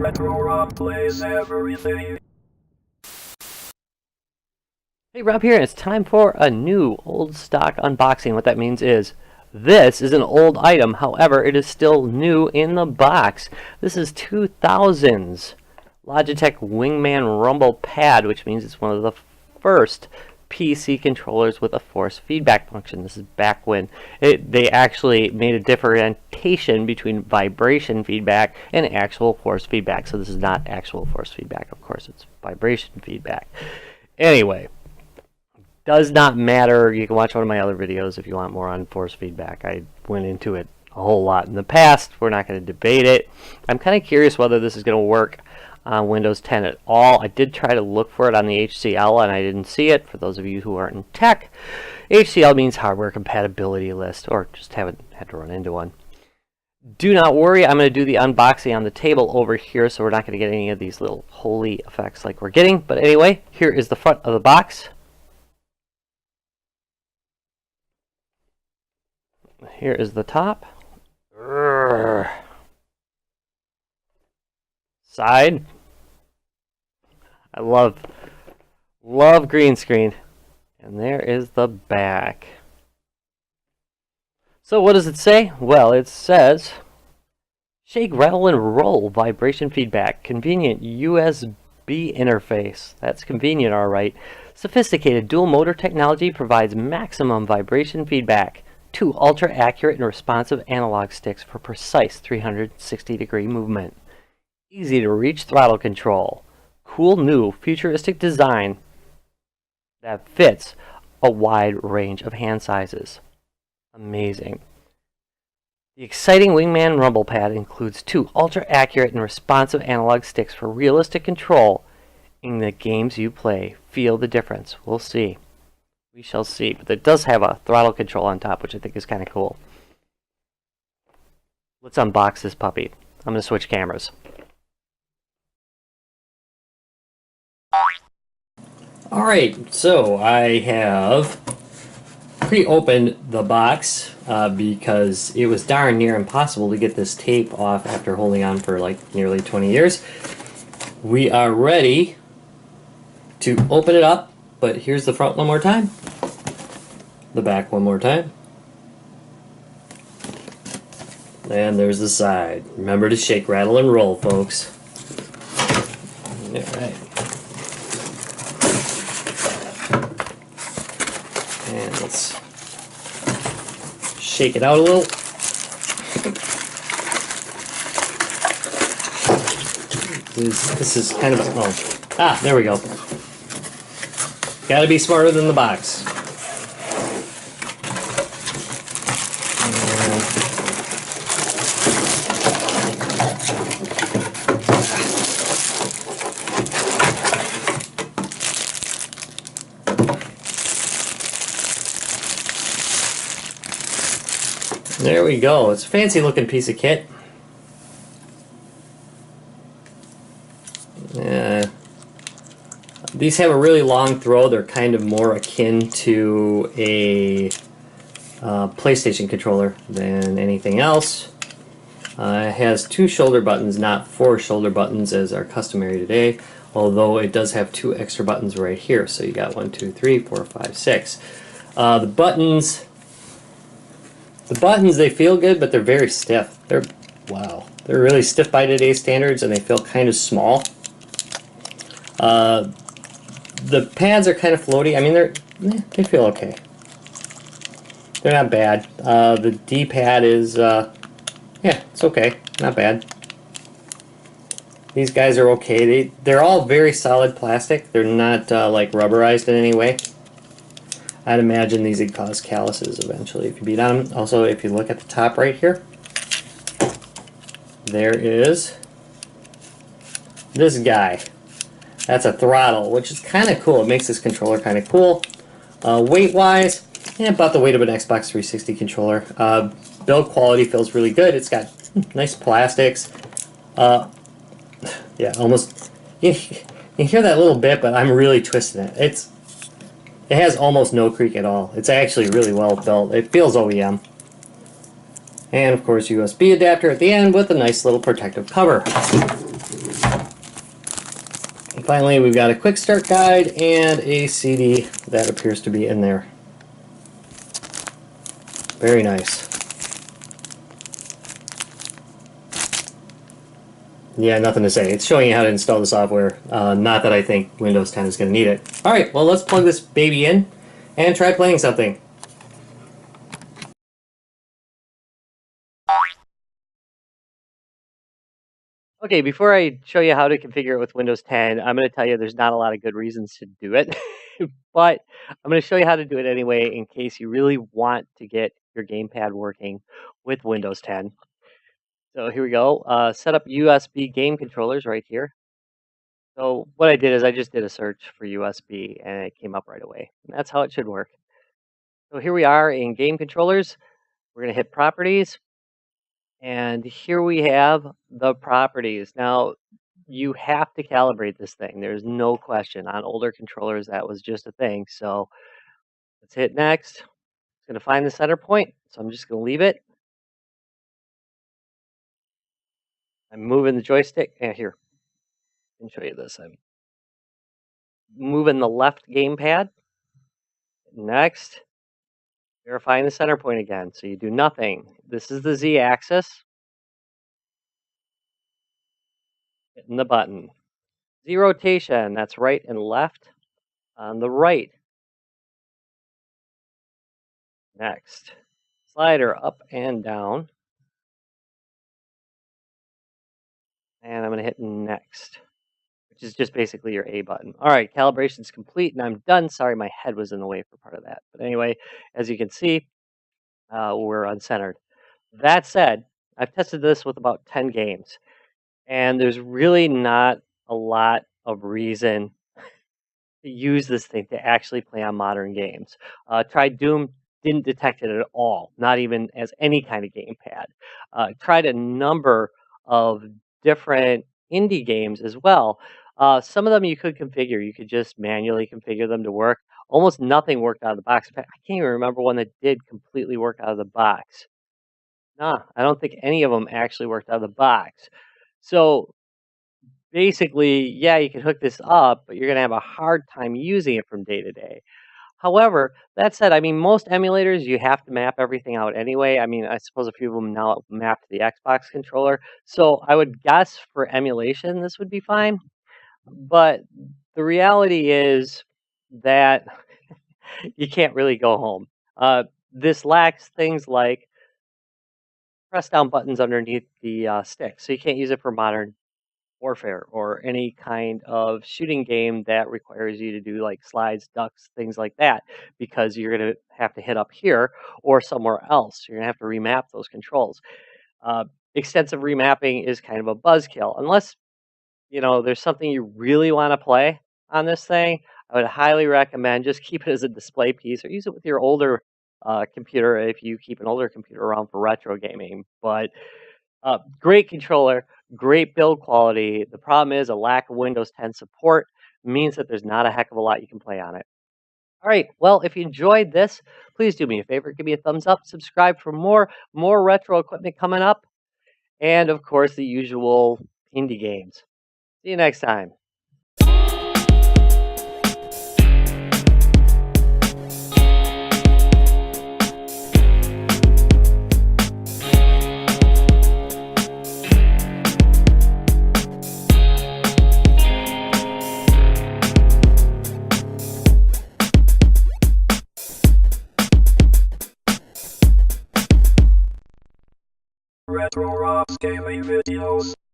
Retro Rob plays everything. Hey, Rob here, and it's time for a new old stock unboxing. What that means is this is an old item, however, it is still new in the box. This is 2000's Logitech Wingman Rumblepad, which means it's one of the first PC controllers with a force feedback function. This is back when they actually made a differentiation between vibration feedback and actual force feedback. So this is not actual force feedback, of course, it's vibration feedback. Anyway, does not matter. You can watch one of my other videos if you want more on force feedback. I went into it a whole lot in the past. We're not going to debate it. I'm kind of curious whether this is going to work on Windows 10 at all. I did try to look for it on the HCL and I didn't see it. For those of you who aren't in tech, HCL means hardware compatibility list, or just haven't had to run into one. Do not worry, I'm going to do the unboxing on the table over here, so we're not going to get any of these little holy effects like we're getting. But anyway, here is the front of the box. Here is the top. Side. I love green screen. And there is the back. So what does it say? Well, it says shake, rattle, and roll vibration feedback. Convenient USB interface. That's convenient, all right. Sophisticated dual motor technology provides maximum vibration feedback. 2 ultra-accurate and responsive analog sticks for precise 360-degree movement. Easy-to-reach throttle control. Cool new futuristic design that fits a wide range of hand sizes. Amazing. The exciting Wingman Rumblepad includes 2 ultra-accurate and responsive analog sticks for realistic control in the games you play. Feel the difference. We'll see. We shall see, but it does have a throttle control on top, which I think is kind of cool. Let's unbox this puppy. I'm going to switch cameras. Alright, so I have pre-opened the box because it was darn near impossible to get this tape off after holding on for like nearly 20 years. We are ready to open it up. But here's the front one more time, the back one more time, and there's the side. Remember to shake, rattle, and roll, folks. Alright. And let's shake it out a little. This is kind of a... Oh, there we go. Gotta be smarter than the box. There we go. It's a fancy looking piece of kit. These have a really long throw. They're kind of more akin to a PlayStation controller than anything else. It has 2 shoulder buttons, not 4 shoulder buttons as are customary today, although it does have 2 extra buttons right here. So you got 1, 2, 3, 4, 5, 6. The buttons, they feel good, but they're very stiff. They're really stiff by today's standards, and they feel kind of small. The pads are kind of floaty. I mean, they feel okay. They're not bad. The D-pad is, yeah, it's okay. Not bad. These guys are okay. They're all very solid plastic. They're not like rubberized in any way. I'd imagine these would cause calluses eventually if you beat on them. Also, if you look at the top right here, there is this guy. That's a throttle, which is kind of cool. It makes this controller kind of cool. Weight-wise, about the weight of an Xbox 360 controller. Build quality feels really good. It's got nice plastics. Yeah, almost. You hear that little bit, but I'm really twisting it. It has almost no creak at all. It's actually really well built. It feels OEM. And of course, USB adapter at the end with a nice little protective cover. And finally, we've got a quick start guide and a CD that appears to be in there. Very nice. Yeah, nothing to say. It's showing you how to install the software. Not that I think Windows 10 is going to need it. Alright, well, let's plug this baby in and try playing something. Okay, before I show you how to configure it with Windows 10, I'm going to tell you there's not a lot of good reasons to do it. But I'm going to show you how to do it anyway in case you really want to get your gamepad working with Windows 10. So here we go. Set up USB game controllers right here. So what I did is I just did a search for USB and it came up right away. And that's how it should work. So here we are in game controllers. We're going to hit properties. And here we have the properties. Now, you have to calibrate this thing. There's no question. On older controllers, that was just a thing. So let's hit next. It's going to find the center point. So I'm just going to leave it. I'm moving the joystick. Here, I can show you this. I'm moving the left gamepad. Next, verifying the center point again. So you do nothing. This is the Z axis. Hitting the button. Z rotation, that's right and left. On the right. Next. Slider up and down. And I'm going to hit next, which is just basically your A button. All right, calibration's complete and I'm done. Sorry, my head was in the way for part of that. But anyway, as you can see, we're uncentered. That said, I've tested this with about 10 games. And there's really not a lot of reason to use this thing to actually play on modern games. Tried Doom, didn't detect it at all, not even as any kind of gamepad. Tried a number of different indie games as well. Some of them you could configure. You could just manually configure them to work. Almost nothing worked out of the box. In fact, I can't even remember one that did completely work out of the box. Nah, I don't think any of them actually worked out of the box. So basically, yeah, you can hook this up, but you're going to have a hard time using it from day to day. However, that said, I mean, most emulators, you have to map everything out anyway. I mean, I suppose a few of them now map to the Xbox controller. So I would guess for emulation, this would be fine. But the reality is that you can't really go home. This lacks things like press down buttons underneath the stick. So you can't use it for modern warfare or any kind of shooting game that requires you to do like slides, ducks, things like that, because you're going to have to hit up here or somewhere else. You're going to have to remap those controls. Extensive remapping is kind of a buzzkill. Unless, you know, there's something you really want to play on this thing, I would highly recommend just keep it as a display piece or use it with your older computer if you keep an older computer around for retro gaming. But great controller, great build quality. The problem is a lack of Windows 10 support means that there's not a heck of a lot you can play on it. All right, well, if you enjoyed this, please do me a favor, give me a thumbs up, subscribe for more retro equipment coming up, and of course the usual indie games. See you next time. Retro Rob's gaming videos.